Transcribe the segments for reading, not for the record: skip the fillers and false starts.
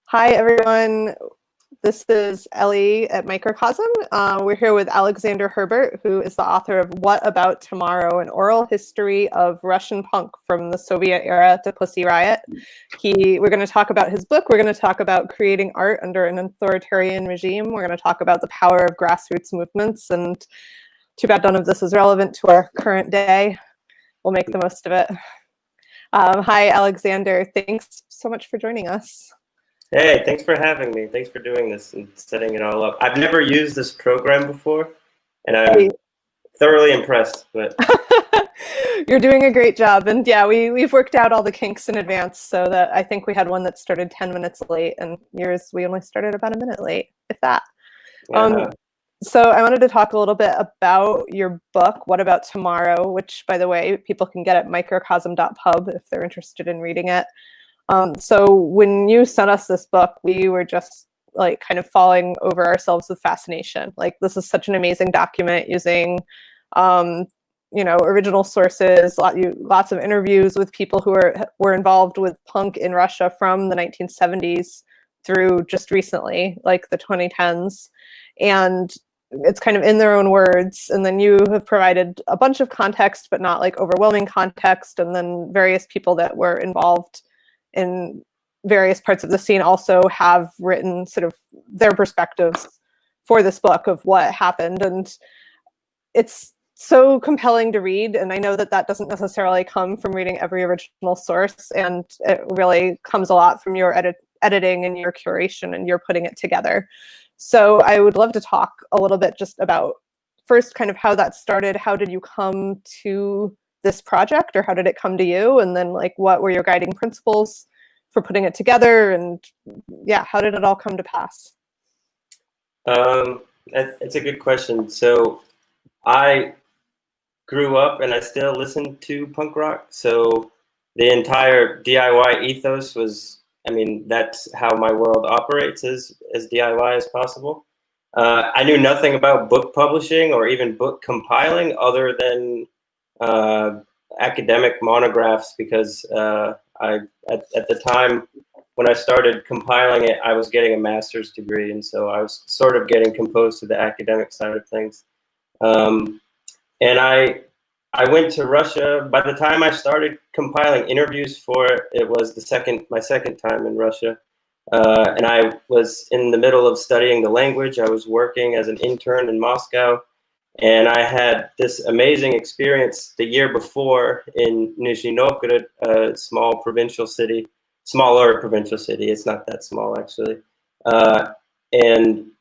Hi, everyone. This is Ellie at Microcosm. We're here with Alexander Herbert, who is the author of What About Tomorrow? An Oral History of Russian Punk from the Soviet Era to Pussy Riot. We're going to talk about his book. We're going to talk about creating art under an authoritarian regime. We're going to talk about the power of grassroots movements, and too bad none of this is relevant to our current day. We'll make the most of it. Hi, Alexander. Thanks so much for joining us. Hey, thanks for having me. Thanks for doing this and setting it all up. I've never used this program before, and I'm thoroughly impressed. But you're doing a great job. And yeah, we've worked out all the kinks in advance, so that I think we had one that started 10 minutes late, and yours we only started about a minute late, if that. So I wanted to talk a little bit about your book, What About Tomorrow, which, by the way, people can get at microcosm.pub if they're interested in reading it. So when you sent us this book, we were just like kind of falling over ourselves with fascination. Like, this is such an amazing document using, original sources, lots of interviews with people who were involved with punk in Russia from the 1970s through just recently, like the 2010s. And it's kind of in their own words. And then you have provided a bunch of context, but not like overwhelming context. And then various people that were involved in various parts of the scene also have written sort of their perspectives for this book of what happened. And it's so compelling to read. And I know that that doesn't necessarily come from reading every original source. And it really comes a lot from your editing and your curation, and you're putting it together. So I would love to talk a little bit just about first kind of how that started. How did you come to this project, or how did it come to you? And then like, what were your guiding principles for putting it together? And yeah, how did it all come to pass? It's a good question. So I grew up and I still listen to punk rock. So the entire DIY ethos was, that's how my world operates, as DIY as possible. I knew nothing about book publishing or even book compiling other than academic monographs, because at the time when I started compiling it, I was getting a master's degree, and so I was sort of getting composed to the academic side of things. And I went to Russia. By the time I started compiling interviews for it, it was my second time in Russia. And I was in the middle of studying the language. I was working as an intern in Moscow. And I had this amazing experience the year before in Nizhny Novgorod, a smaller provincial city. It's not that small, actually. And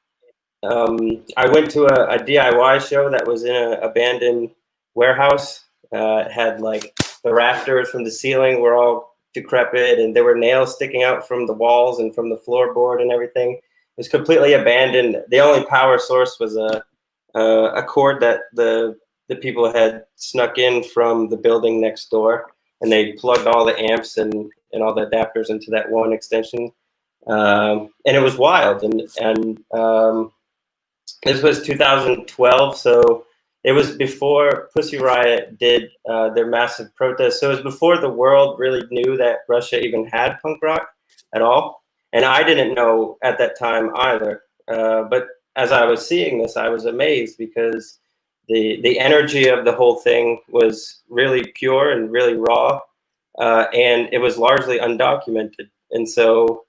I went to a DIY show that was in an abandoned warehouse. It had like the rafters from the ceiling were all decrepit, and there were nails sticking out from the walls and from the floorboard and everything. It was completely abandoned. The only power source was a cord that the people had snuck in from the building next door, and they plugged all the amps and all the adapters into that one extension. And it was wild. And this was 2012, so it was before Pussy Riot did their massive protest. So it was before the world really knew that Russia even had punk rock at all. And I didn't know at that time either. But as I was seeing this, I was amazed, because the energy of the whole thing was really pure and really raw, and it was largely undocumented. And so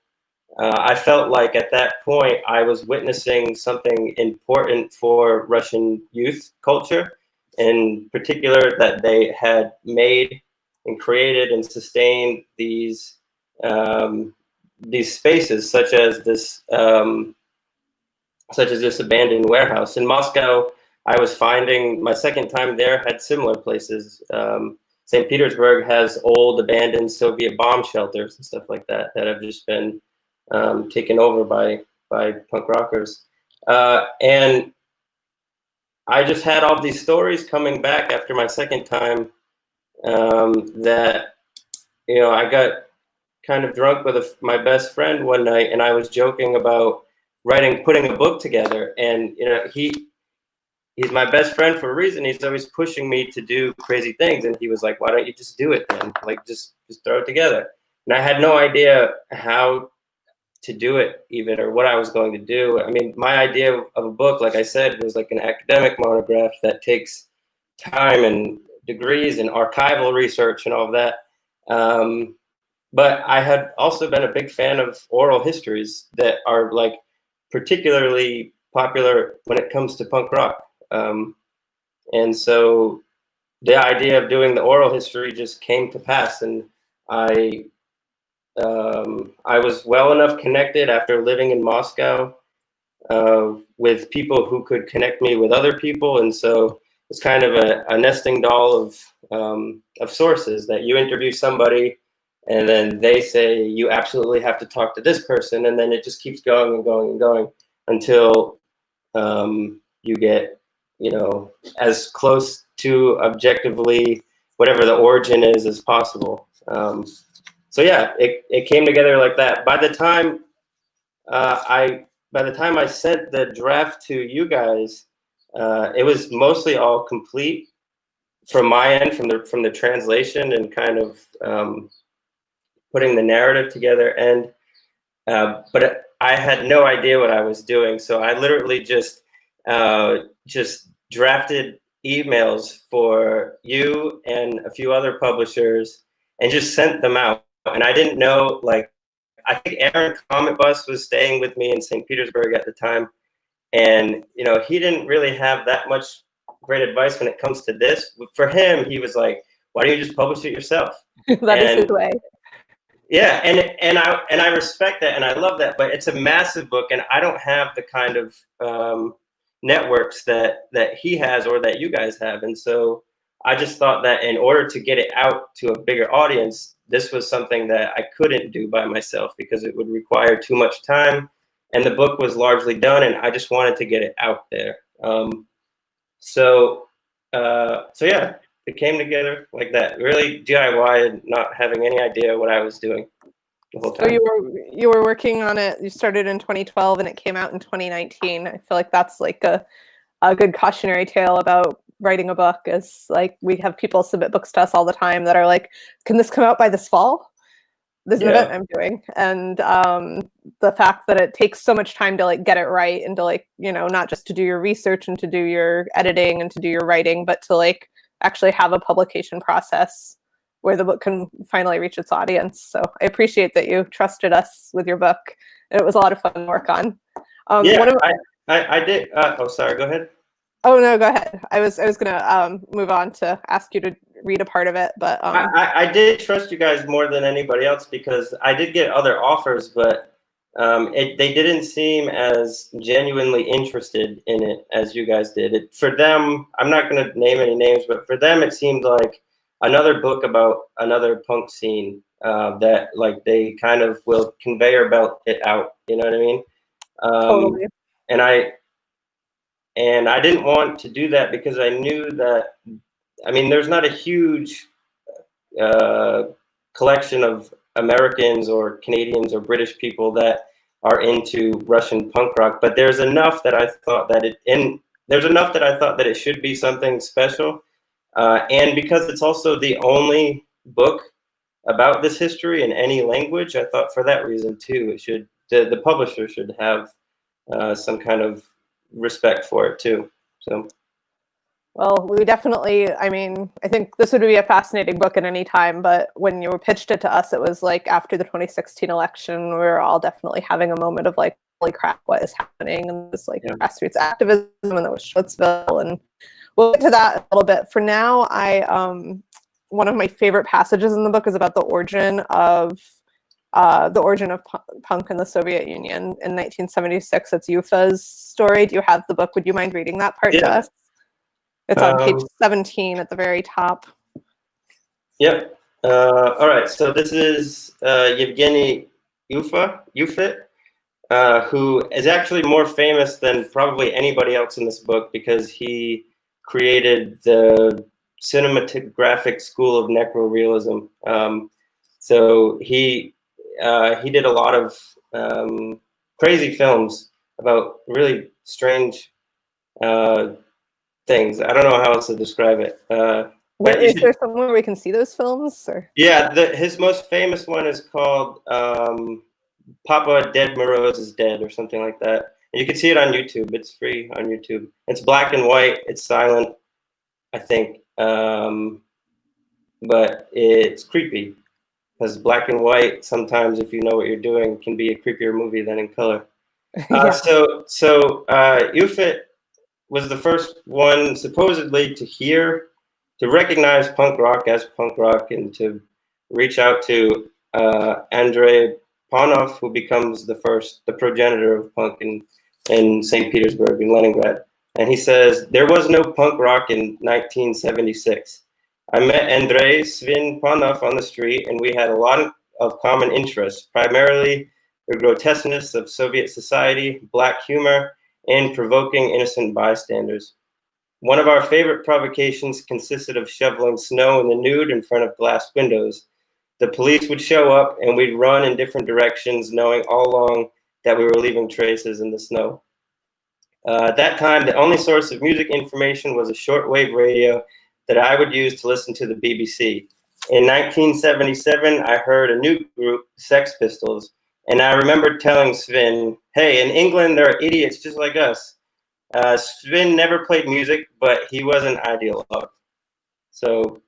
I felt like at that point I was witnessing something important for Russian youth culture, in particular that they had made and created and sustained these spaces, such as this abandoned warehouse. In Moscow, I was finding, my second time there, had similar places. St. Petersburg has old abandoned Soviet bomb shelters and stuff like that that have just been taken over by punk rockers. And I just had all these stories coming back after my second time, that, I got kind of drunk with my best friend one night, and I was joking about putting a book together. And, he's my best friend for a reason. He's always pushing me to do crazy things. And he was like, why don't you just do it then? Like, just throw it together. And I had no idea how to do it even, or what I was going to do. I mean, my idea of a book, like I said, was like an academic monograph that takes time and degrees and archival research and all of that. But I had also been a big fan of oral histories that are like particularly popular when it comes to punk rock. And so the idea of doing the oral history just came to pass, and I was well enough connected after living in Moscow with people who could connect me with other people, and so it's kind of a nesting doll of sources that you interview somebody, and then they say you absolutely have to talk to this person, and then it just keeps going and going and going until you get, you know, as close to objectively whatever the origin is as possible. So yeah, it came together like that. By the time I sent the draft to you guys, it was mostly all complete from my end, from the translation and kind of putting the narrative together. And but I had no idea what I was doing, so I literally just drafted emails for you and a few other publishers and just sent them out. And I didn't know, like, I think Aaron Comet Bus was staying with me in St. Petersburg at the time. And, you know, he didn't really have that much great advice when it comes to this. For him, he was like, why don't you just publish it yourself? That is his way. Yeah, and I respect that, and I love that, but it's a massive book, and I don't have the kind of networks that he has or that you guys have, and so I just thought that in order to get it out to a bigger audience, this was something that I couldn't do by myself because it would require too much time, and the book was largely done, and I just wanted to get it out there. So yeah. It came together like that, really DIY, and not having any idea what I was doing the whole time. So you were working on it. You started in 2012, and it came out in 2019. I feel like that's like a good cautionary tale about writing a book. Is like we have people submit books to us all the time that are like, "Can this come out by this fall?" There's an event I'm doing, and the fact that it takes so much time to like get it right and to like, you know, not just to do your research and to do your editing and to do your writing, but to like actually have a publication process where the book can finally reach its audience. So I appreciate that you trusted us with your book, and it was a lot of fun to work on. I did. Oh, sorry. Go ahead. Oh no, go ahead. I was gonna move on to ask you to read a part of it, but I did trust you guys more than anybody else because I did get other offers, but they didn't seem as genuinely interested in it as you guys did. For them, I'm not going to name any names, but for them, it seemed like another book about another punk scene that like they kind of will conveyor belt it out. You know what I mean? totally. And I didn't want to do that because I knew that, I mean, there's not a huge collection of Americans or Canadians or British people that are into Russian punk rock, but there's enough that I thought that it should be something special, and because it's also the only book about this history in any language, I thought for that reason too, the publisher should have some kind of respect for it too. So. Well, we definitely, I mean, I think this would be a fascinating book at any time, but when you pitched it to us, it was like after the 2016 election, we were all definitely having a moment of like, holy crap, what is happening? And this like grassroots activism, and there was Charlottesville, and we'll get to that a little bit. For now, one of my favorite passages in the book is about the origin of punk in the Soviet Union in 1976. It's Ufa's story. Do you have the book? Would you mind reading that part to us? It's on page 17 at the very top. Yep. All right. So this is Yevgeny Ufit, who is actually more famous than probably anybody else in this book because he created the cinematographic school of necrorealism. So he did a lot of crazy films about really strange things. I don't know how else to describe it. Is there somewhere we can see those films? Or? Yeah, his most famous one is called Papa Dead Moroz is Dead or something like that. And you can see it on YouTube. It's free on YouTube. It's black and white. It's silent, I think. But it's creepy because black and white, sometimes if you know what you're doing, can be a creepier movie than in color. Yeah. So UFIT was the first one supposedly to recognize punk rock as punk rock and to reach out to Andrei Panov, who becomes the progenitor of punk in St. Petersburg in Leningrad. And he says, there was no punk rock in 1976. I met Andrei Svin Panov on the street, and we had a lot of common interests, primarily the grotesqueness of Soviet society, black humor, and provoking innocent bystanders. One of our favorite provocations consisted of shoveling snow in the nude in front of glass windows. The police would show up and we'd run in different directions, knowing all along that we were leaving traces in the snow. At that time, the only source of music information was a shortwave radio that I would use to listen to the BBC. In 1977, I heard a new group, Sex Pistols, and I remember telling Sven, hey, in England, there are idiots just like us. Sven never played music, but he was an ideologue. So,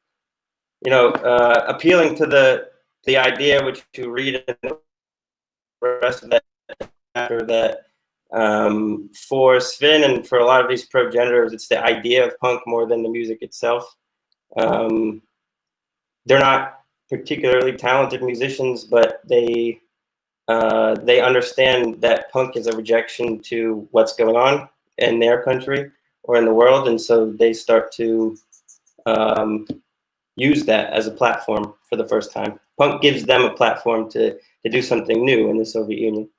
appealing to the idea which you read in the rest of that chapter, that for Sven and for a lot of these progenitors, it's the idea of punk more than the music itself. They're not particularly talented musicians, but they understand that punk is a rejection to what's going on in their country or in the world, and so they start to use that as a platform for the first time. Punk gives them a platform to do something new in the Soviet Union.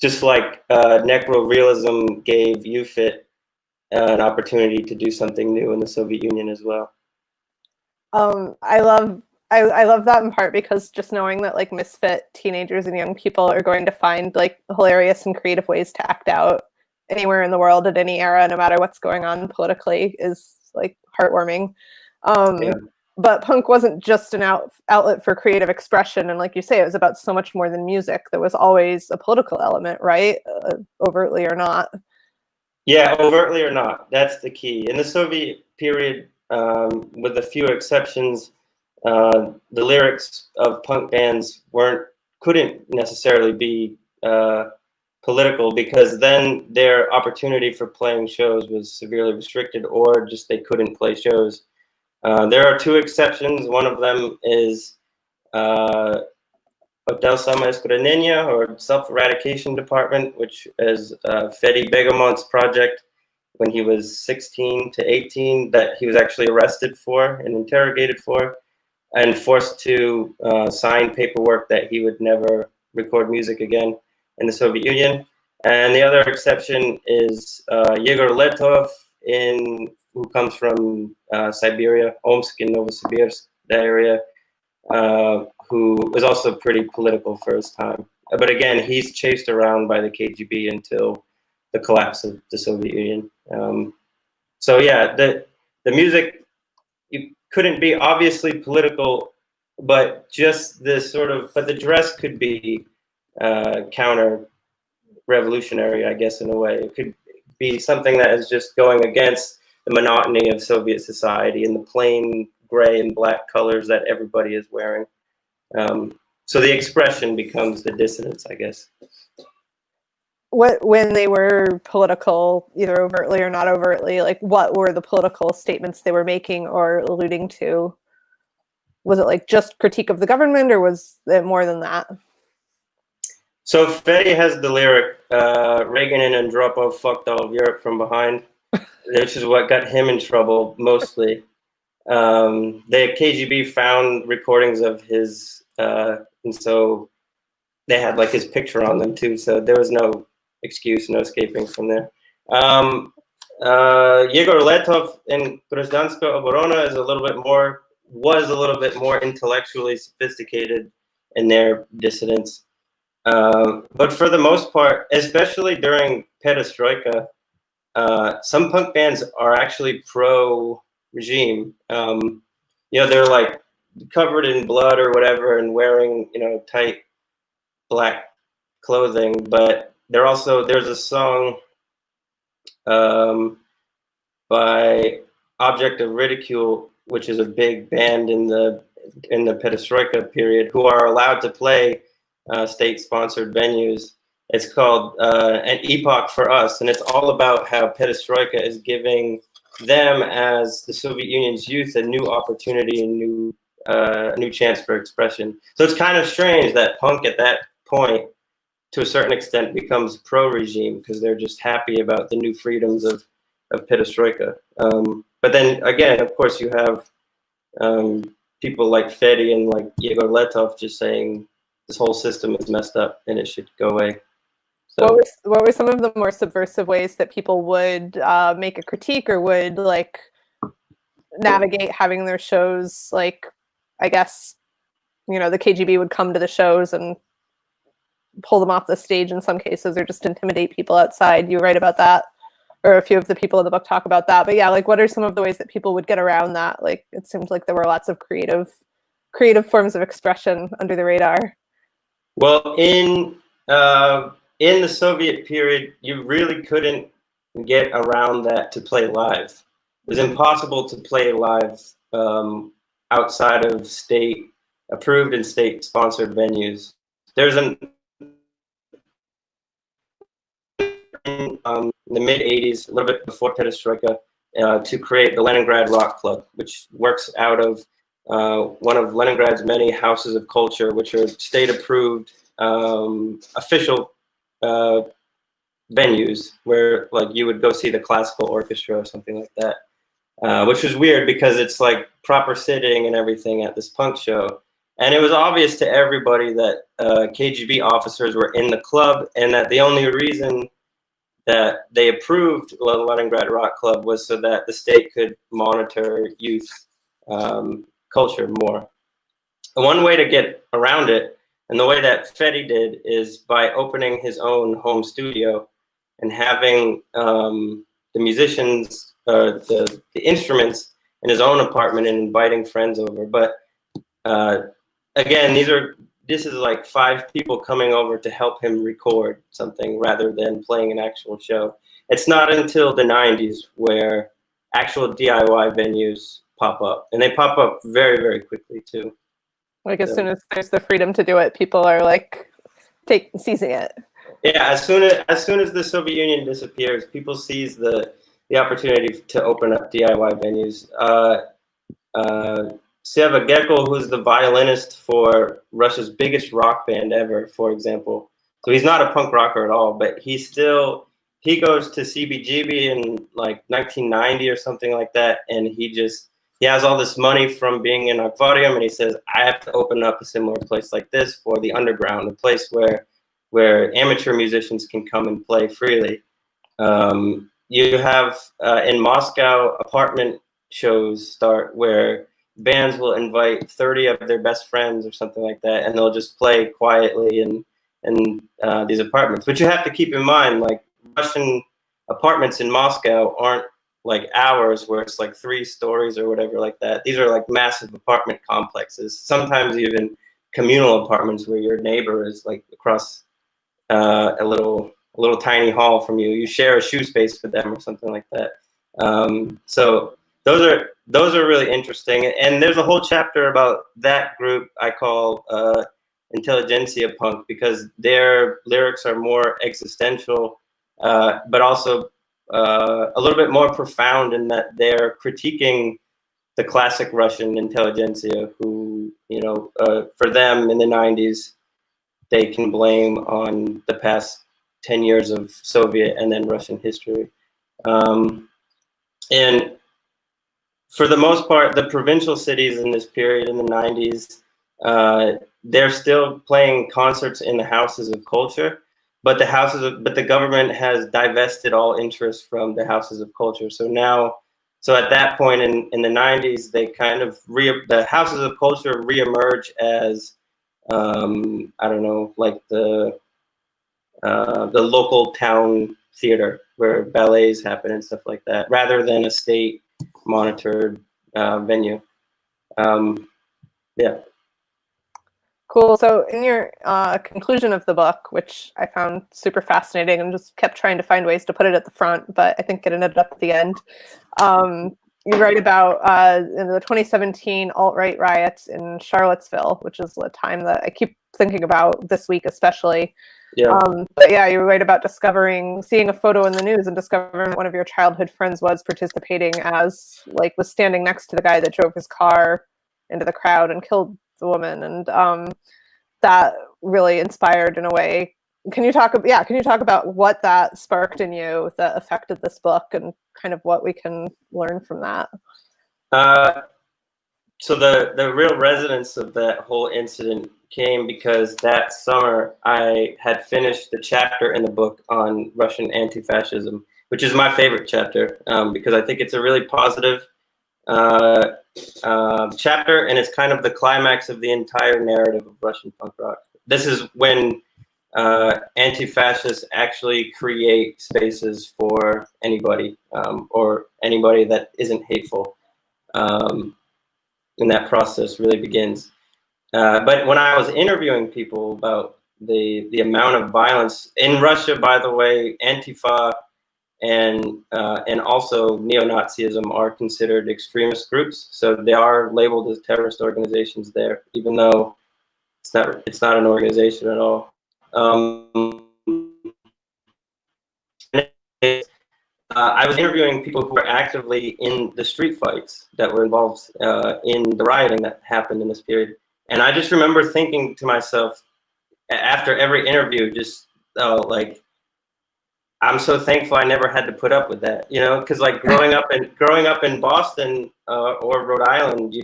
Just like necro-realism gave UFIT an opportunity to do something new in the Soviet Union as well. I love that in part because just knowing that like misfit teenagers and young people are going to find like hilarious and creative ways to act out anywhere in the world at any era, no matter what's going on politically, is like heartwarming. Yeah. But punk wasn't just an outlet for creative expression, and like you say, it was about so much more than music. There was always a political element, right? Overtly or not. Yeah, overtly or not. That's the key. In the Soviet period, with a few exceptions, the lyrics of punk bands couldn't necessarily be political, because then their opportunity for playing shows was severely restricted, or just they couldn't play shows. There are two exceptions. One of them is Hotel Samoiskoreniya, or Self-Eradication Department, which is Fedi Begamont's project when he was 16 to 18, that he was actually arrested for and interrogated for, and forced to sign paperwork that he would never record music again in the Soviet Union. And the other exception is Yegor Letov, who comes from Siberia, Omsk in Novosibirsk, that area, who was also pretty political for his time. But again, he's chased around by the KGB until the collapse of the Soviet Union. So yeah, the music, you couldn't be obviously political, but just this but the dress could be counter-revolutionary, I guess, in a way. It could be something that is just going against the monotony of Soviet society and the plain gray and black colors that everybody is wearing. So the expression becomes the dissonance, I guess. When they were political, either overtly or not overtly, like what were the political statements they were making or alluding to? Was it like just critique of the government, or was it more than that? So Fedi has the lyric, Reagan and Andropov fucked all of Europe from behind, which is what got him in trouble mostly. The KGB found recordings of his, and so they had like his picture on them too, so there was no excuse, no escaping from there. Yegor Letov in Grozdanska Oborona was a little bit more intellectually sophisticated in their dissidence. But for the most part, especially during Perestroika, some punk bands are actually pro-regime. They're like covered in blood or whatever and wearing, tight black clothing, but there's a song by Object of Ridicule, which is a big band in the perestroika period, who are allowed to play state-sponsored venues. It's called An Epoch for Us, and it's all about how perestroika is giving them, as the Soviet Union's youth, a new opportunity, a new chance for expression. So it's kind of strange that punk at that point, to a certain extent, becomes pro-regime because they're just happy about the new freedoms of perestroika. But then again, of course, you have people like Fedi and like Yegor Letov just saying this whole system is messed up and it should go away. So, what were some of the more subversive ways that people would make a critique or would like navigate having their shows? Like, I guess, you know, the KGB would come to the shows and pull them off the stage in some cases, or just intimidate people outside. You write about that, or a few of the people in the book talk about that. But yeah, like, what are some of the ways that people would get around that? Like, it seems like there were lots of creative forms of expression under the radar. Well, in the Soviet period, you really couldn't get around that to play live. It was impossible to play live outside of state-approved and state-sponsored venues. There's in the mid-'80s, a little bit before perestroika, to create the Leningrad Rock Club, which works out of one of Leningrad's many houses of culture, which are state-approved official venues where, like, you would go see the classical orchestra or something like that, which was weird because it's like proper sitting and everything at this punk show. And it was obvious to everybody that KGB officers were in the club, and that the only reason that they approved the Leningrad Rock Club was so that the state could monitor youth culture more. And one way to get around it, and the way that Fedi did, is by opening his own home studio and having the musicians, the instruments in his own apartment and inviting friends over. But again, this is like 5 people coming over to help him record something rather than playing an actual show. It's not until the 90s where actual DIY venues pop up, and they pop up very, very quickly too. Like, as soon as there's the freedom to do it, people are like seizing it. Yeah, as soon as the Soviet Union disappears, people seize the opportunity to open up DIY venues. Seva Gekko, who's the violinist for Russia's biggest rock band ever, for example. So he's not a punk rocker at all, but he goes to CBGB in like 1990 or something like that, and he has all this money from being in Aquarium, and he says, I have to open up a similar place like this for the underground, a place where amateur musicians can come and play freely. You have in Moscow, apartment shows start where bands will invite 30 of their best friends or something like that, and they'll just play quietly in these apartments. But you have to keep in mind, like, Russian apartments in Moscow aren't like ours, where it's like 3 stories or whatever like that. These are like massive apartment complexes, sometimes even communal apartments where your neighbor is like across a little tiny hall from you. You share a shoe space with them or something like that. So those are really interesting. And there's a whole chapter about that group I call intelligentsia punk, because their lyrics are more existential, but also a little bit more profound in that they're critiquing the classic Russian intelligentsia who, for them in the 90s, they can blame on the past 10 years of Soviet and then Russian history. And for the most part, the provincial cities in this period in the 90s, they're still playing concerts in the houses of culture, but the government has divested all interest from the houses of culture. So at that point in the 90s, they kind of the houses of culture reemerge as like the local town theater where ballets happen and stuff like that, rather than a state monitored venue. Yeah. Cool. So in your conclusion of the book, which I found super fascinating and just kept trying to find ways to put it at the front, but I think it ended up at the end. You write about in the 2017 alt-right riots in Charlottesville, which is a time that I keep thinking about this week especially. Yeah. But yeah, you write about seeing a photo in the news and discovering one of your childhood friends was participating was standing next to the guy that drove his car into the crowd and killed the woman. And that really inspired in a way. Can you talk about what that sparked in you that affected this book and kind of what we can learn from that? So the real resonance of that whole incident came because that summer I had finished the chapter in the book on Russian anti-fascism, which is my favorite chapter because I think it's a really positive chapter, and it's kind of the climax of the entire narrative of Russian punk rock. This is when anti-fascists actually create spaces for anybody or anybody that isn't hateful. And that process really begins. But when I was interviewing people about the amount of violence in Russia, by the way, Antifa and also neo-Nazism are considered extremist groups, so they are labeled as terrorist organizations there, even though it's not an organization at all. I was interviewing people who were actively in the street fights that were involved in the rioting that happened in this period, and I just remember thinking to myself after every interview, just like, I'm so thankful I never had to put up with that, you know, because like growing up in Boston or Rhode Island,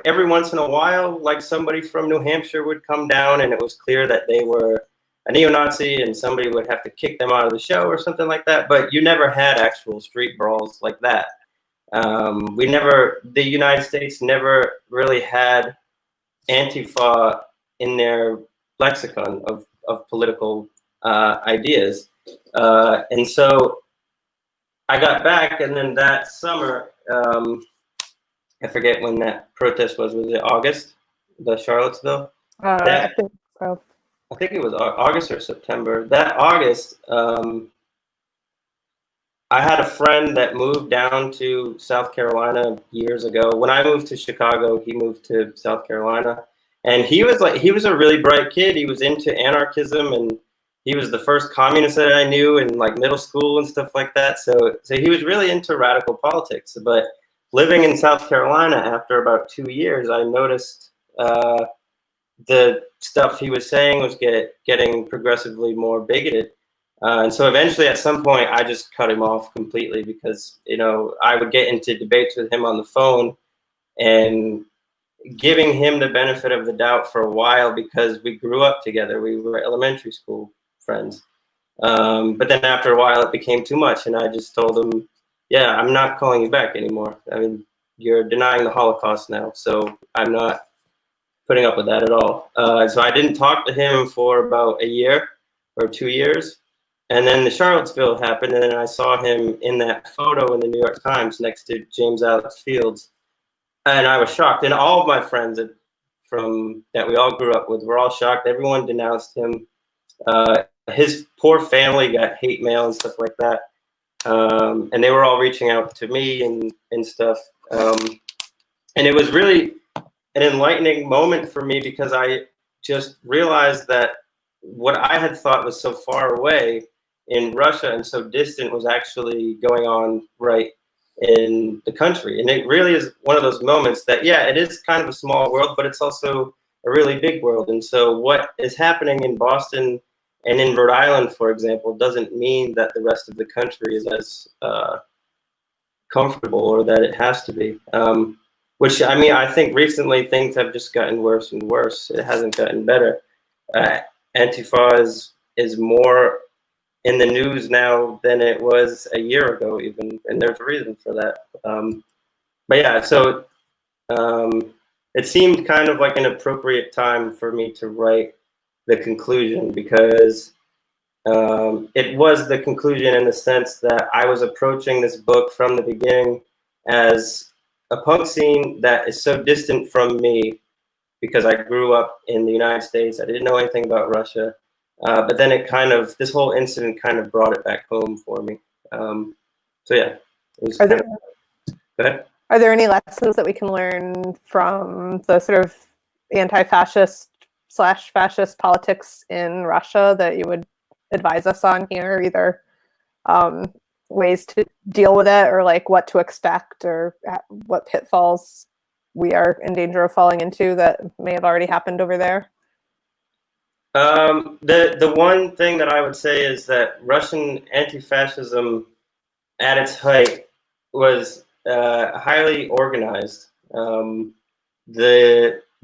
every once in a while, like somebody from New Hampshire would come down and it was clear that they were a neo-Nazi and somebody would have to kick them out of the show or something like that. But you never had actual street brawls like that. The United States never really had Antifa in their lexicon of political ideas. And so I got back, and then that summer, I forget when that protest was it August, the Charlottesville? I think so. I think it was August or September. That August, I had a friend that moved down to South Carolina years ago. When I moved to Chicago, he moved to South Carolina. And he was a really bright kid. He was into anarchism, and he was the first communist that I knew in like middle school and stuff like that. So he was really into radical politics. But living in South Carolina after about 2 years, I noticed the stuff he was saying was getting progressively more bigoted. And so eventually at some point I just cut him off completely because, you know, I would get into debates with him on the phone and giving him the benefit of the doubt for a while because we grew up together. We were elementary school friends. But then after a while it became too much and I just told him, yeah, I'm not calling you back anymore. I mean, you're denying the Holocaust now, so I'm not putting up with that at all. So I didn't talk to him for about a year or 2 years. And then the Charlottesville happened, and then I saw him in that photo in the New York Times next to James Alex Fields. And I was shocked. And all of my friends that we all grew up with were all shocked. Everyone denounced him. His poor family got hate mail and stuff like that. And they were all reaching out to me and stuff. And it was really an enlightening moment for me because I just realized that what I had thought was so far away in Russia and so distant was actually going on right in the country. And it really is one of those moments that, yeah, it is kind of a small world, but it's also a really big world. And so what is happening in Boston and in Rhode Island, for example, doesn't mean that the rest of the country is as comfortable or that it has to be. Which, I mean, I think recently things have just gotten worse and worse. It hasn't gotten better. Antifa is more in the news now than it was a year ago even, and there's a reason for that. But yeah, so it seemed kind of like an appropriate time for me to write the conclusion because it was the conclusion in the sense that I was approaching this book from the beginning as a punk scene that is so distant from me because I grew up in the United States. I didn't know anything about Russia. But then it kind of, this whole incident kind of brought it back home for me. So yeah, it was Are kind there, of, go ahead. are there any lessons that we can learn from the sort of anti-fascist / fascist politics in Russia that you would advise us on here, either ways to deal with it, or like what to expect, or what pitfalls we are in danger of falling into that may have already happened over there? The one thing that I would say is that Russian anti-fascism at its height was highly organized.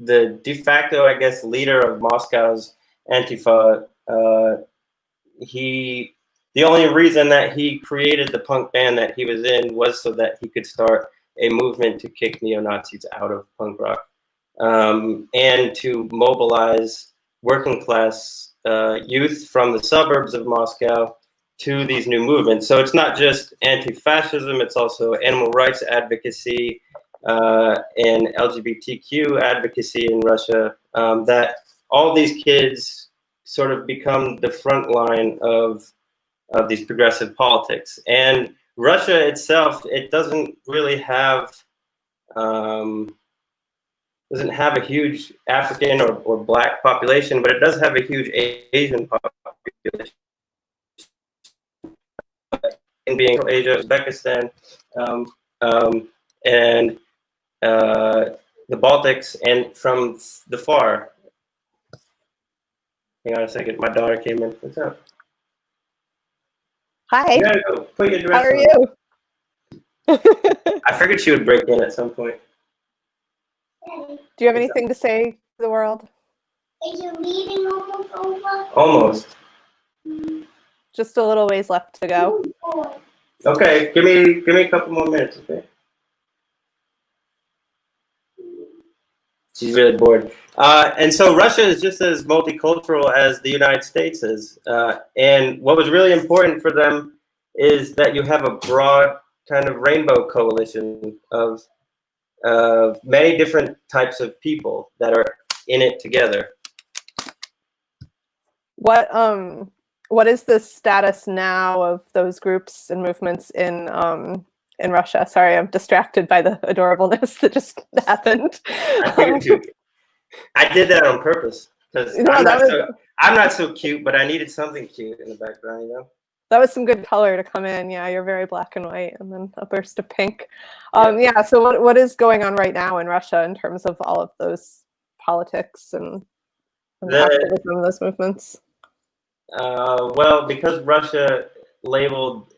The de facto, I guess, leader of Moscow's Antifa, the only reason that he created the punk band that he was in was so that he could start a movement to kick neo-Nazis out of punk rock, and to mobilize working class youth from the suburbs of Moscow to these new movements. So it's not just anti-fascism, it's also animal rights advocacy and LGBTQ advocacy in Russia, that all these kids sort of become the front line of these progressive politics. And Russia itself, it doesn't really have a huge African or Black population, but it does have a huge Asian population. In being Asia, Uzbekistan, and the Baltics, and from the far. Hang on a second, my daughter came in. What's up? Hi. You gotta go put your dress How are on. you? I figured she would break in at some point. Do you have anything to say to the world? Is your reading almost over? Almost. Just a little ways left to go. Okay, give me a couple more minutes, okay? She's really bored. And so Russia is just as multicultural as the United States is. And what was really important for them is that you have a broad kind of rainbow coalition of many different types of people that are in it together. What is the status now of those groups and movements in Russia? Sorry, I'm distracted by the adorableness that just happened. I figured I did that on purpose because I'm not so cute, but I needed something cute in the background, you know. That was some good color to come in. Yeah, you're very black and white, and then a burst of pink. Yeah. So what is going on right now in Russia in terms of all of those politics and activism of those movements? Well, because Russia labeled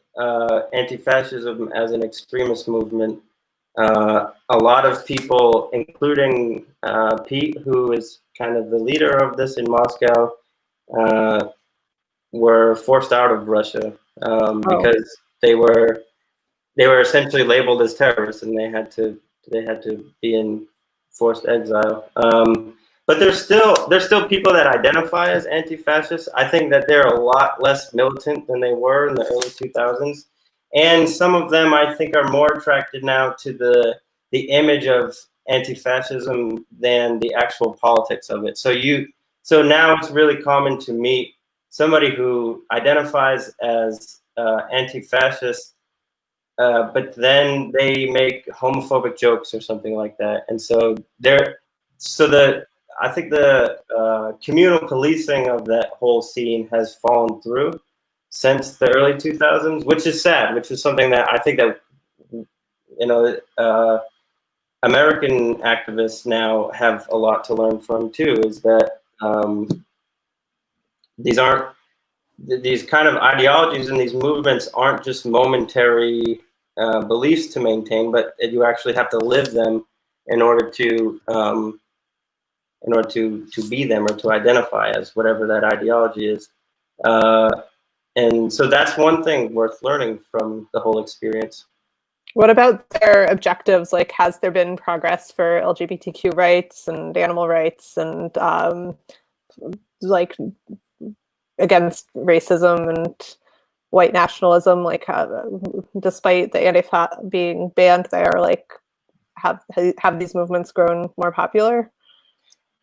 anti-fascism as an extremist movement, a lot of people, including Pete, who is kind of the leader of this in Moscow, were forced out of Russia because they were essentially labeled as terrorists, and they had to be in forced exile. But there's still people that identify as anti-fascists. I think that they're a lot less militant than they were in the early 2000s. And some of them, I think, are more attracted now to the image of anti-fascism than the actual politics of it. So now it's really common to meet somebody who identifies as anti-fascist, but then they make homophobic jokes or something like that. And so I think the communal policing of that whole scene has fallen through since the early 2000s, which is sad, which is something that I think that, you know, American activists now have a lot to learn from too, is that these kind of ideologies and these movements aren't just momentary beliefs to maintain, but you actually have to live them in order to be them, or to identify as whatever that ideology is. And so that's one thing worth learning from the whole experience. What about their objectives? Like, has there been progress for LGBTQ rights and animal rights and like against racism and white nationalism? Like, despite the Antifa being banned there, like have these movements grown more popular?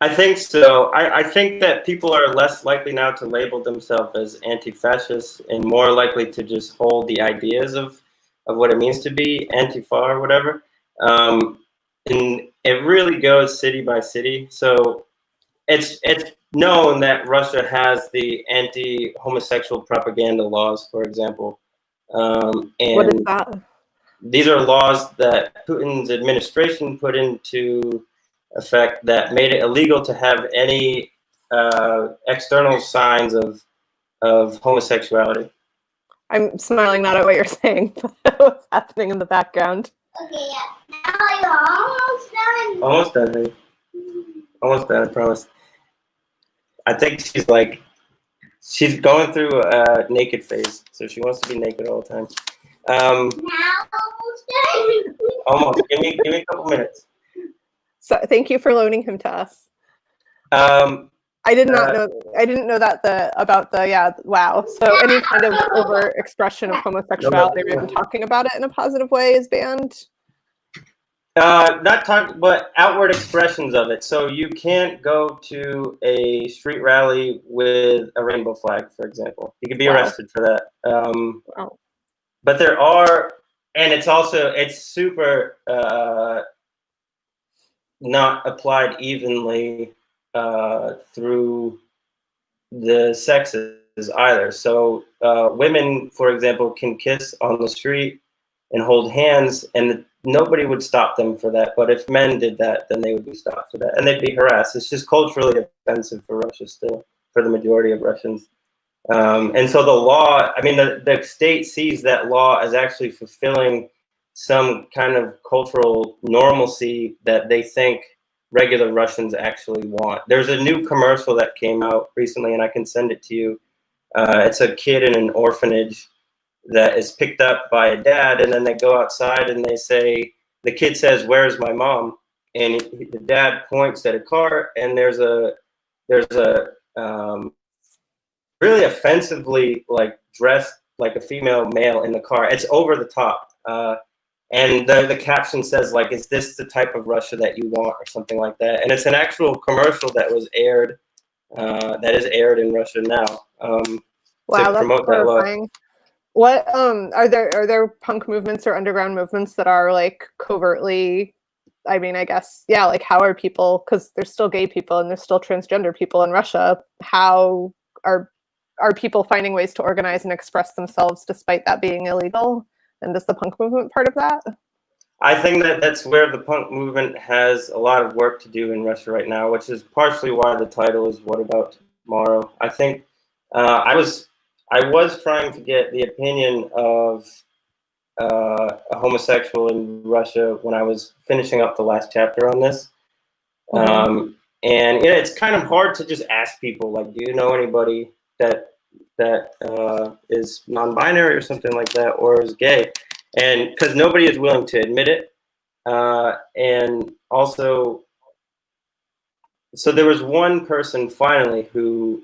I think so. I think that people are less likely now to label themselves as anti-fascist and more likely to just hold the ideas of what it means to be Antifa or whatever. And it really goes city by city. So it's known that Russia has the anti-homosexual propaganda laws, for example. What is And that? these are laws that Putin's administration put into effect that made it illegal to have any external signs of homosexuality. I'm smiling not at what you're saying, but what's happening in the background. Okay, yeah. Now you're almost done. Almost done, honey. Almost done, I promise. I think she's going through a naked phase, so she wants to be naked all the time. Now almost done. Almost. Give me a couple minutes. So thank you for loaning him to us. I did not know. I didn't know that about the wow. So any kind of over expression of homosexuality or even talking about it in a positive way is banned. Not talk, but outward expressions of it. So you can't go to a street rally with a rainbow flag, for example. You could be arrested for that. Wow. But there are, and it's super not applied evenly through the sexes either. So women, for example, can kiss on the street and hold hands, and nobody would stop them for that. But if men did that, then they would be stopped for that, and they'd be harassed. It's just culturally offensive for Russia still, for the majority of Russians. And so the law, I mean, the state sees that law as actually fulfilling some kind of cultural normalcy that they think regular Russians actually want. There's a new commercial that came out recently, and I can send it to you. It's a kid in an orphanage that is picked up by a dad, and then they go outside and they say, the kid says, "Where's my mom?" And the dad points at a car, and there's a really offensively like dressed like a female male in the car. It's over the top. And the caption says like, "Is this the type of Russia that you want?" or something like that. And it's an actual commercial that was aired, that is aired in Russia now, Wow, to promote that law. What are there punk movements or underground movements that are like covertly, I mean, I guess, yeah, like how are people, because there's still gay people and there's still transgender people in Russia, how are people finding ways to organize and express themselves despite that being illegal? And is the punk movement part of that? I think that's where the punk movement has a lot of work to do in Russia right now, which is partially why the title is "What About Tomorrow?" I think I was trying to get the opinion of a homosexual in Russia when I was finishing up the last chapter on this. And it's kind of hard to just ask people, like, do you know anybody that is non-binary or something like that, or is gay? And because nobody is willing to admit it. And also, so there was one person finally who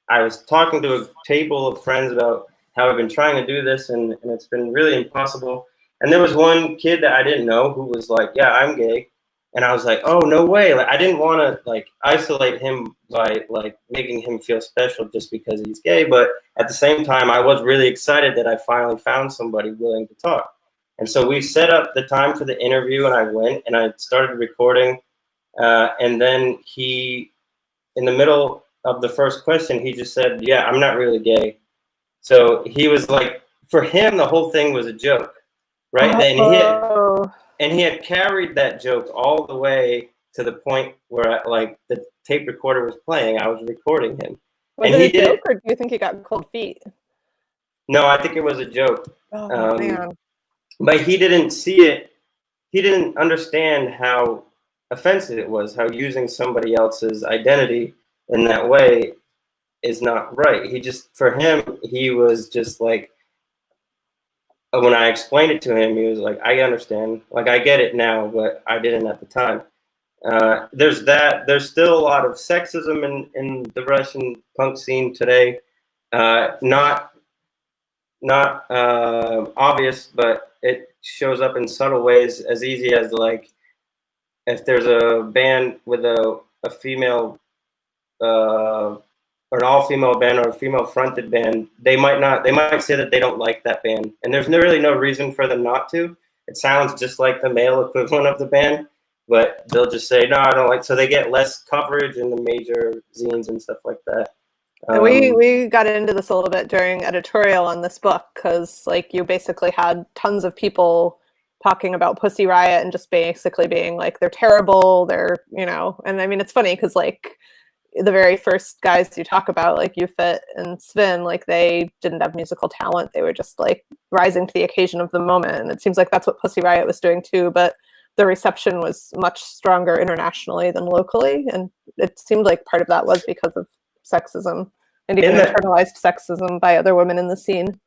I was talking to a table of friends about how I've been trying to do this, and it's been really impossible. And there was one kid that I didn't know who was like, "Yeah, I'm gay." And I was like, "Oh, no way." Like, I didn't want to like isolate him by like making him feel special just because he's gay. But at the same time, I was really excited that I finally found somebody willing to talk. And so we set up the time for the interview, and I went and I started recording. And then in the middle of the first question, he just said, "Yeah, I'm not really gay." So he was like, for him, the whole thing was a joke, right? And he had carried that joke all the way to the point where like the tape recorder was playing. I was recording him. Was it a joke, or do you think he got cold feet? No, I think it was a joke. Oh, man. But he didn't see it. He didn't understand how offensive it was, how using somebody else's identity in that way is not right. For him, he was just like, when I explained it to him, he was like, "I understand. Like, I get it now, but I didn't at the time." There's that. There's still a lot of sexism in the Russian punk scene today. Not obvious, but it shows up in subtle ways, as easy as like if there's a band with a female or an all-female band or a female-fronted band, they might say that they don't like that band, and there's really no reason for them not to. It sounds just like the male equivalent of the band, but they'll just say, no, I don't like. So they get less coverage in the major zines and stuff like that. And we got into this a little bit during editorial on this book, because like you basically had tons of people talking about Pussy Riot and just basically being like, they're terrible, they're, you know, and I mean, it's funny because like the very first guys you talk about, like Ufit and Sven, like they didn't have musical talent. They were just like rising to the occasion of the moment. And it seems like that's what Pussy Riot was doing too, but the reception was much stronger internationally than locally. And it seemed like part of that was because of sexism and even internalized sexism by other women in the scene.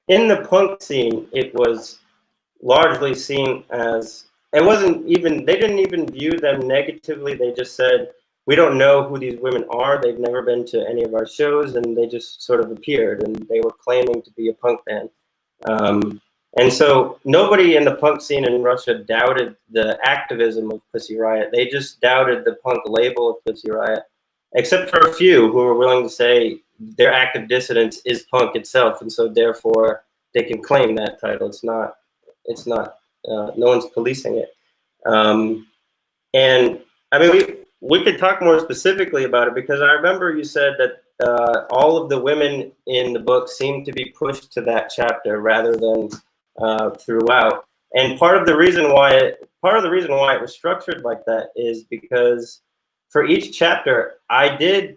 In the punk scene, it was largely seen as, it wasn't even, they didn't even view them negatively. They just said, we don't know who these women are. They've never been to any of our shows, and they just sort of appeared, and they were claiming to be a punk band. And so nobody in the punk scene in Russia doubted the activism of Pussy Riot. They just doubted the punk label of Pussy Riot, except for a few who were willing to say their active dissidence is punk itself, and so therefore they can claim that title. It's not, no one's policing it. And I mean, we could talk more specifically about it, because I remember you said that all of the women in the book seem to be pushed to that chapter rather than throughout. And part of the reason why it was structured like that is because for each chapter, I did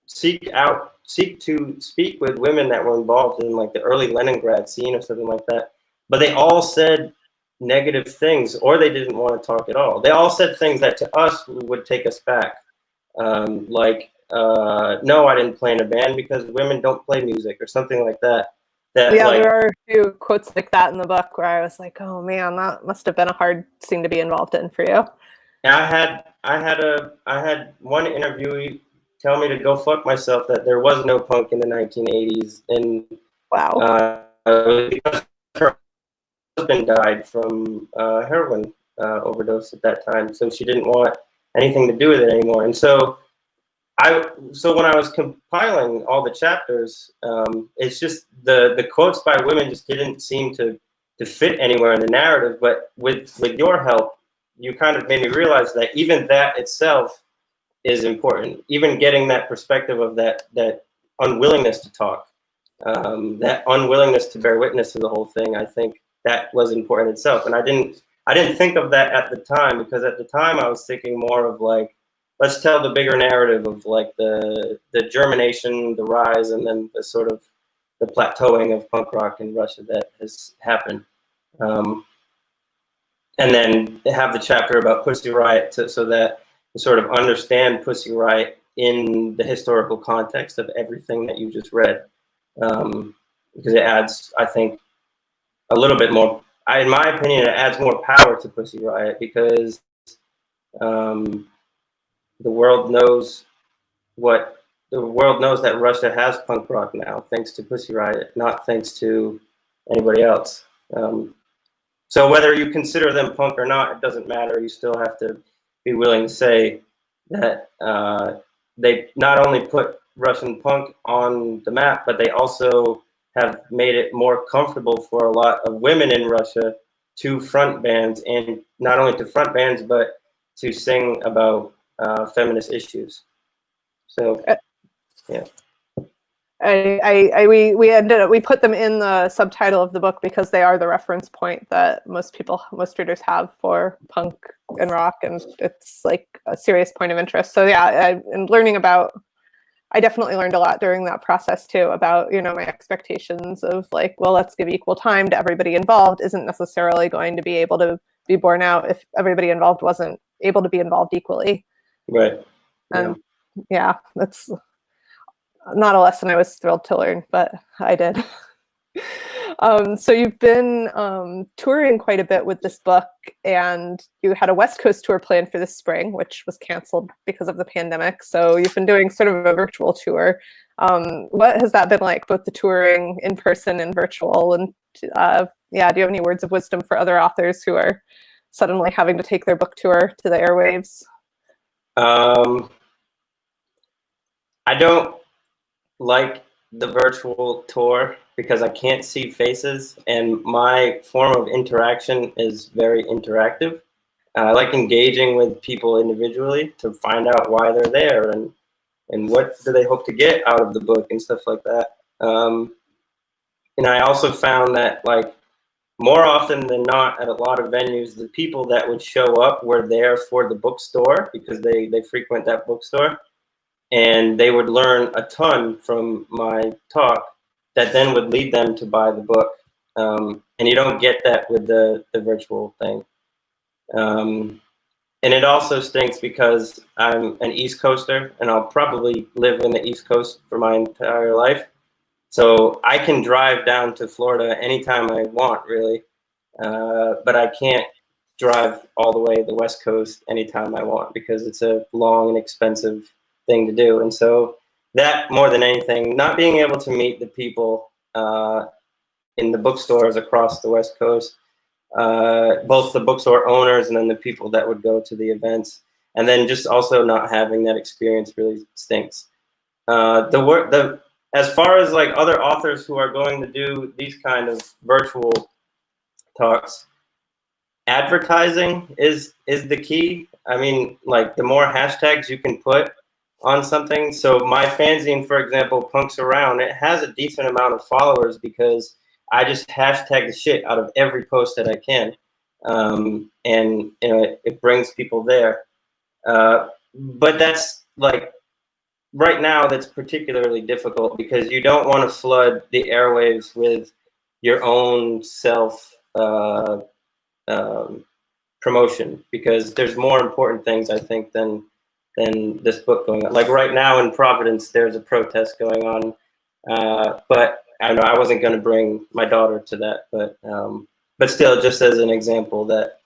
seek to speak with women that were involved in like the early Leningrad scene or something like that, but they all said negative things, or they didn't want to talk at all. They all said things that to us would take us back. No, I didn't play in a band because women don't play music, or something like that. Yeah, like, there are a few quotes like that in the book where I was like, oh man, that must have been a hard scene to be involved in for you. I had one interviewee tell me to go fuck myself, that there was no punk in the 1980s. And wow. Because her husband died from heroin overdose at that time, so she didn't want anything to do with it anymore. And so when I was compiling all the chapters, it's just the quotes by women just didn't seem to fit anywhere in the narrative. But with your help, you kind of made me realize that even that itself is important. Even getting that perspective of that unwillingness to talk, that unwillingness to bear witness to the whole thing, I think that was important itself. And I didn't think of that at the time, because at the time I was thinking more of like, let's tell the bigger narrative of like the germination, the rise, and then the sort of the plateauing of punk rock in Russia that has happened. And then have the chapter about Pussy Riot so that you sort of understand Pussy Riot in the historical context of everything that you just read. Because it adds, I think, a little bit more, in my opinion, it adds more power to Pussy Riot, because the world knows that Russia has punk rock now, thanks to Pussy Riot, not thanks to anybody else. So whether you consider them punk or not, it doesn't matter. You still have to be willing to say that they not only put Russian punk on the map, but they also have made it more comfortable for a lot of women in Russia to front bands, and not only to front bands, but to sing about feminist issues. So, yeah. We put them in the subtitle of the book because they are the reference point that most readers have for punk and rock, and it's like a serious point of interest. So yeah, I definitely learned a lot during that process too, about, my expectations of like, well, let's give equal time to everybody involved isn't necessarily going to be able to be borne out if everybody involved wasn't able to be involved equally. Right. And yeah, that's not a lesson I was thrilled to learn, but I did. So you've been touring quite a bit with this book, and you had a West Coast tour planned for this spring, which was canceled because of the pandemic. So you've been doing sort of a virtual tour. What has that been like, both the touring in person and virtual? And do you have any words of wisdom for other authors who are suddenly having to take their book tour to the airwaves? I don't like the virtual tour because I can't see faces, and my form of interaction is very interactive. I like engaging with people individually to find out why they're there and what do they hope to get out of the book and stuff like that. And I also found that, like, more often than not at a lot of venues, the people that would show up were there for the bookstore because they frequent that bookstore, and they would learn a ton from my talk that then would lead them to buy the book. And you don't get that with the virtual thing. And it also stinks because I'm an East Coaster, and I'll probably live in the East Coast for my entire life. So I can drive down to Florida anytime I want, really. But I can't drive all the way to the West Coast anytime I want because it's a long and expensive thing to do. And so that, more than anything, not being able to meet the people in the bookstores across the West Coast, both the bookstore owners and then the people that would go to the events, and then just also not having that experience really stinks. As far as like other authors who are going to do these kind of virtual talks, advertising is the key. I mean, like, the more hashtags you can put on something. So my fanzine, for example, Punks Around, it has a decent amount of followers because I just hashtag the shit out of every post that I can. And you know, it brings people there. But that's like, right now that's particularly difficult because you don't want to flood the airwaves with your own self promotion, because there's more important things, I think, than this book going on. Like right now in Providence, there's a protest going on, but I don't know, I wasn't going to bring my daughter to that, but still, just as an example, that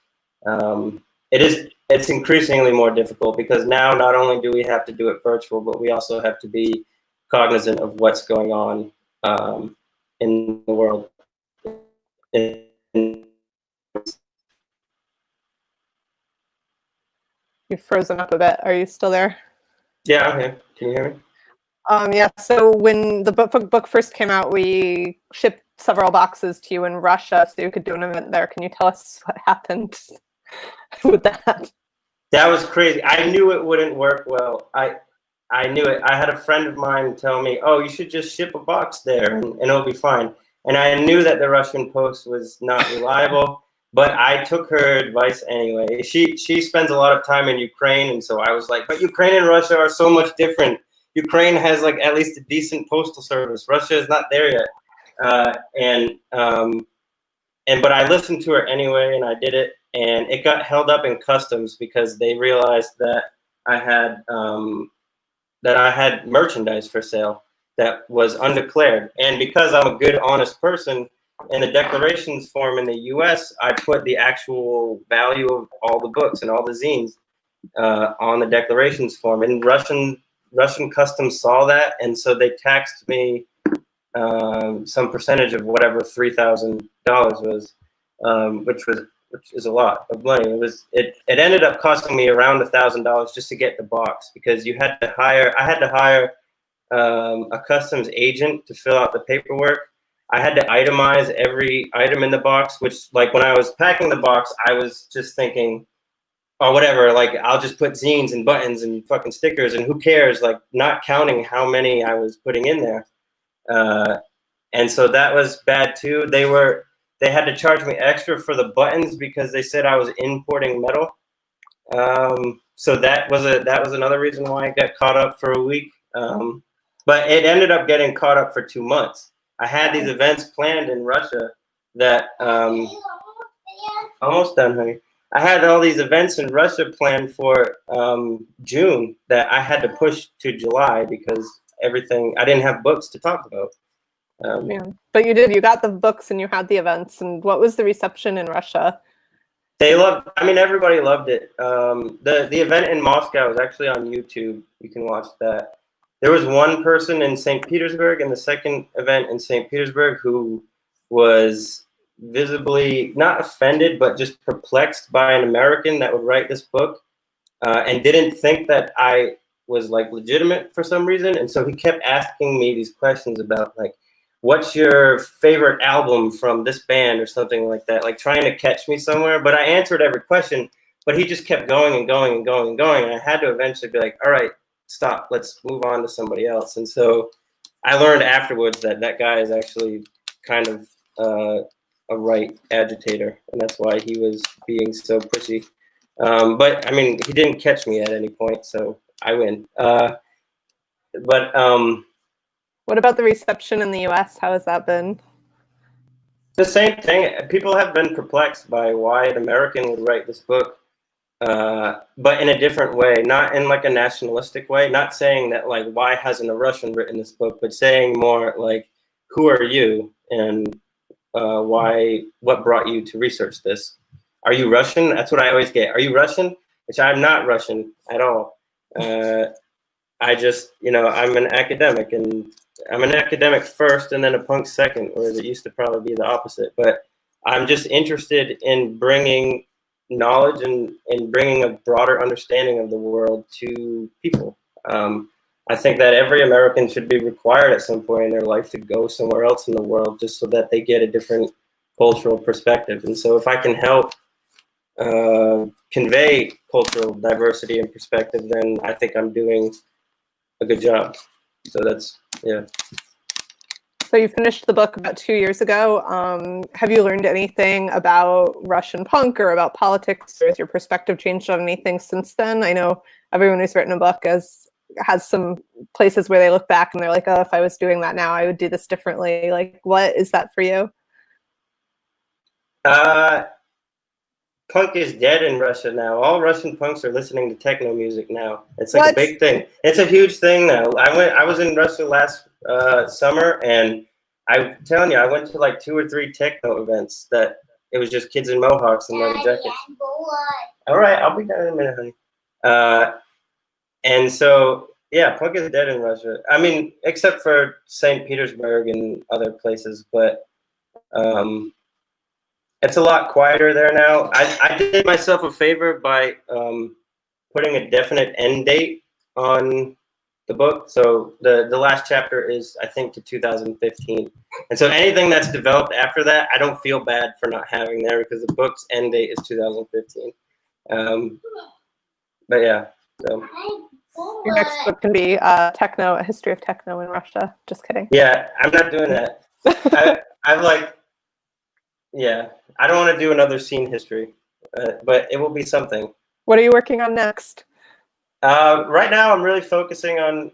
it's increasingly more difficult because now not only do we have to do it virtual, but we also have to be cognizant of what's going on in the world. You've frozen up a bit. Are you still there? Yeah, I'm here. Can you hear me? Yeah, so when the book first came out, we shipped several boxes to you in Russia so you could do an event there. Can you tell us what happened with that? That was crazy. I knew it wouldn't work well. I knew it. I had a friend of mine tell me, oh, you should just ship a box there and it'll be fine. And I knew that the Russian post was not reliable, but I took her advice anyway. She spends a lot of time in Ukraine, and so I was like, but Ukraine and Russia are so much different. Ukraine has like at least a decent postal service. Russia is not there yet. But I listened to her anyway, and I did it, and it got held up in customs because they realized that I had merchandise for sale that was undeclared. And because I'm a good, honest person, in the declarations form in the US, I put the actual value of all the books and all the zines on the declarations form. And Russian customs saw that, and so they taxed me some percentage of whatever $3,000 was, which is a lot of money. It ended up costing me around $1,000 just to get the box, because I had to hire a customs agent to fill out the paperwork. I had to itemize every item in the box, which, like, when I was packing the box, I was just thinking, oh, whatever, like, I'll just put zines and buttons and fucking stickers and who cares, like, not counting how many I was putting in there. And so that was bad too. They had to charge me extra for the buttons because they said I was importing metal. So that was another reason why I got caught up for a week. But it ended up getting caught up for 2 months. I had these events planned in Russia that almost done, honey. I had all these events in Russia planned for June that I had to push to July because I didn't have books to talk about. Yeah. But you got the books and you had the events. And what was the reception in Russia? Everybody loved it. The event in Moscow was actually on YouTube. You can watch that. There was one person in St. Petersburg in the second event in St. Petersburg who was visibly not offended, but just perplexed by an American that would write this book, and didn't think that I was like legitimate for some reason. And so he kept asking me these questions about like, what's your favorite album from this band or something like that, like trying to catch me somewhere. But I answered every question, but he just kept going and going and going and going. And I had to eventually be like, all right, stop, let's move on to somebody else. And so I learned afterwards that that guy is actually kind of a right agitator, and that's why he was being so pushy. But I mean, he didn't catch me at any point, so I win. But What about the reception in the US? How has that been? the same thing. People have been perplexed by why an American would write this book, but in a different way, not in like a nationalistic way, not saying that like, why hasn't a Russian written this book, but saying more like, who are you, and what brought you to research this? Are you Russian? That's what I always get. Are you Russian? Which I'm not Russian at all. I just, I'm an academic, and I'm an academic first and then a punk second, whereas it used to probably be the opposite. But I'm just interested in bringing knowledge and bringing a broader understanding of the world to people. I think that every American should be required at some point in their life to go somewhere else in the world just so that they get a different cultural perspective. And so if I can help convey cultural diversity and perspective, then I think I'm doing a good job. So that's, yeah. So you finished the book about 2 years ago. Have you learned anything about Russian punk or about politics, or has your perspective changed on anything since then? I know everyone who's written a book has some places where they look back and they're like, oh, if I was doing that now, I would do this differently. Like, what is that for you? Punk is dead in Russia now. All Russian punks are listening to techno music now. It's like a big thing. It's a huge thing now. I was in Russia last summer, and I'm telling you, I went to like 2 or 3 techno events that it was just kids in mohawks and leather jackets. All right, I'll be down in a minute, honey. And so, yeah, punk is dead in Russia. I mean, except for St. Petersburg and other places, but it's a lot quieter there now. I did myself a favor by putting a definite end date on the book. So the last chapter is, I think, to 2015. And so anything that's developed after that, I don't feel bad for not having there, because the book's end date is 2015. But yeah, so. Your next book can be techno, a history of techno in Russia. Just kidding. Yeah, I'm not doing that. I've like, yeah, I don't want to do another scene history, but it will be something. What are you working on next? Right now, I'm really focusing on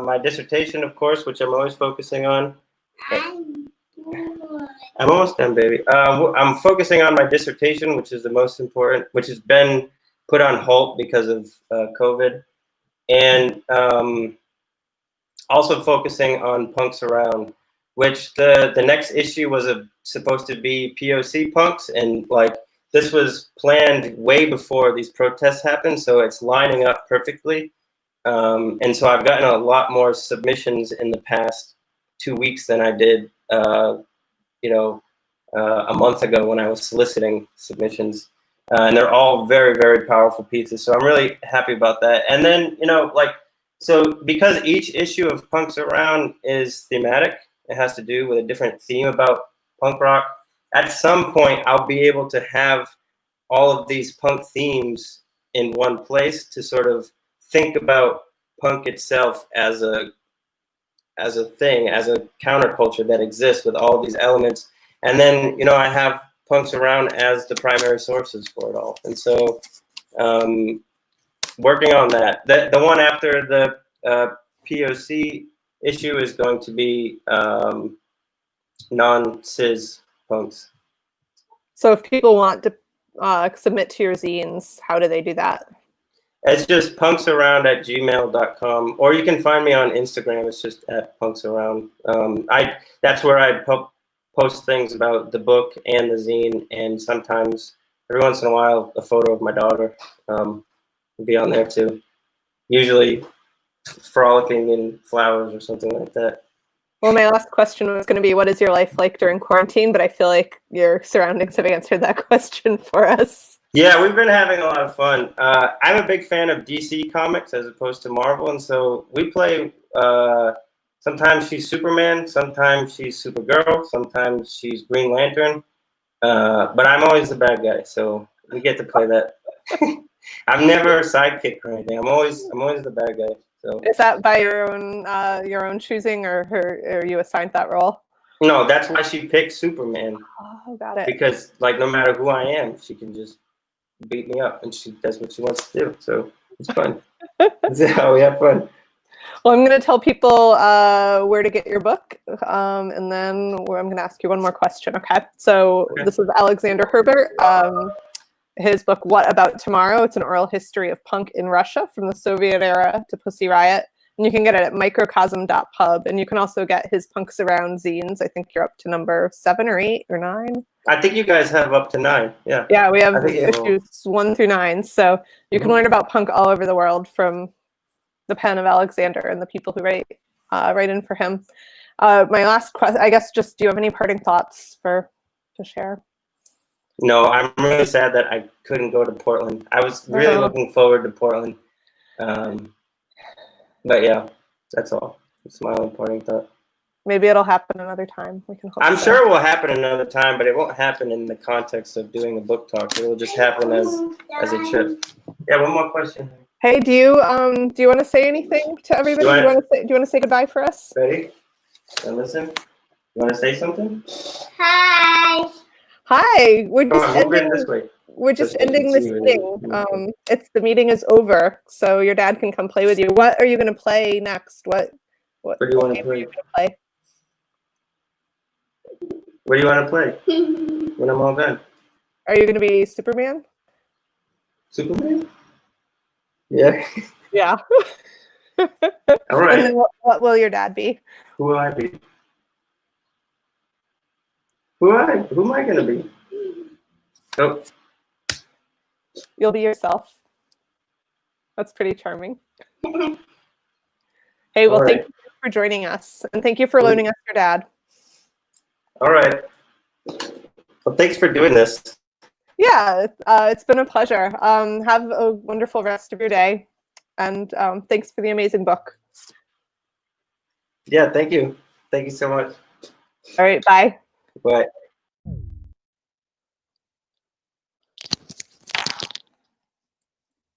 my dissertation, of course, which I'm always focusing on. I'm almost done, baby. I'm focusing on my dissertation, which is the most important, which has been put on hold because of COVID. And also focusing on punks around, which the next issue was supposed to be POC punks, and like this was planned way before these protests happened, so it's lining up perfectly. And so I've gotten a lot more submissions in the past 2 weeks than I did, a month ago when I was soliciting submissions. And they're all very, very powerful pieces. So I'm really happy about that. And then, so because each issue of Punks Around is thematic, it has to do with a different theme about punk rock. At some point, I'll be able to have all of these punk themes in one place to sort of think about punk itself as a thing, as a counterculture that exists with all of these elements. And then, I have Punks Around as the primary sources for it all. And so working on that. The one after the POC issue is going to be non-cis punks. So if people want to submit to your zines, how do they do that? It's just punksaround@gmail.com, or you can find me on Instagram. It's just @punksaround. That's where I post things about the book and the zine, and sometimes, every once in a while, a photo of my daughter will be on there too. Usually frolicking in flowers or something like that. Well, my last question was going to be, what is your life like during quarantine? But I feel like your surroundings have answered that question for us. Yeah, we've been having a lot of fun. I'm a big fan of DC comics as opposed to Marvel, and so we play. Sometimes she's Superman, sometimes she's Supergirl, sometimes she's Green Lantern. But I'm always the bad guy, so we get to play that. I'm never a sidekick or anything. I'm always the bad guy. So Is that by your own choosing, or are you assigned that role? no, that's why she picked Superman. Oh, got it. Because like no matter who I am, she can just beat me up, and she does what she wants to do. So it's fun. That's how we have fun. Well, I'm going to tell people where to get your book, and then I'm going to ask you one more question. Okay. So This is Alexander Herbert. His book, What About Tomorrow? It's an oral history of punk in Russia from the Soviet era to Pussy Riot. And you can get it at microcosm.pub. And you can also get his Punks Around zines. I think you're up to number 7 or 8 or 9. I think you guys have up to 9. Yeah. Yeah, we have issues 1 through 9. So you can learn about punk all over the world from the pen of Alexander and the people who write in for him. My last question, I guess, just do you have any parting thoughts to share? No, I'm really sad that I couldn't go to Portland. I was really looking forward to Portland. But yeah, that's all. It's my only parting thought. Maybe it'll happen another time. We can hope. I'm sure it will happen another time, but it won't happen in the context of doing a book talk. It will just happen as a trip. Yeah, one more question. Hey, do you want to say anything to everybody? Do you want to say goodbye for us? Ready? And listen. You want to say something? Hi. Hi. We're just Just ending this meeting. The meeting is over, so your dad can come play with you. What are you going to play next? What do you want to play? What do you want to play when I'm all done? Are you going to be Superman? Superman? Yeah. Yeah. All right. And then what will your dad be? Who will I be? Who am I going to be? Oh. You'll be yourself. That's pretty charming. Hey, well, thank you for joining us, and thank you for loaning us your dad. All right. Well, thanks for doing this. Yeah, it's been a pleasure. Have a wonderful rest of your day, and thanks for the amazing book. Yeah, thank you. Thank you so much. All right, bye. Bye.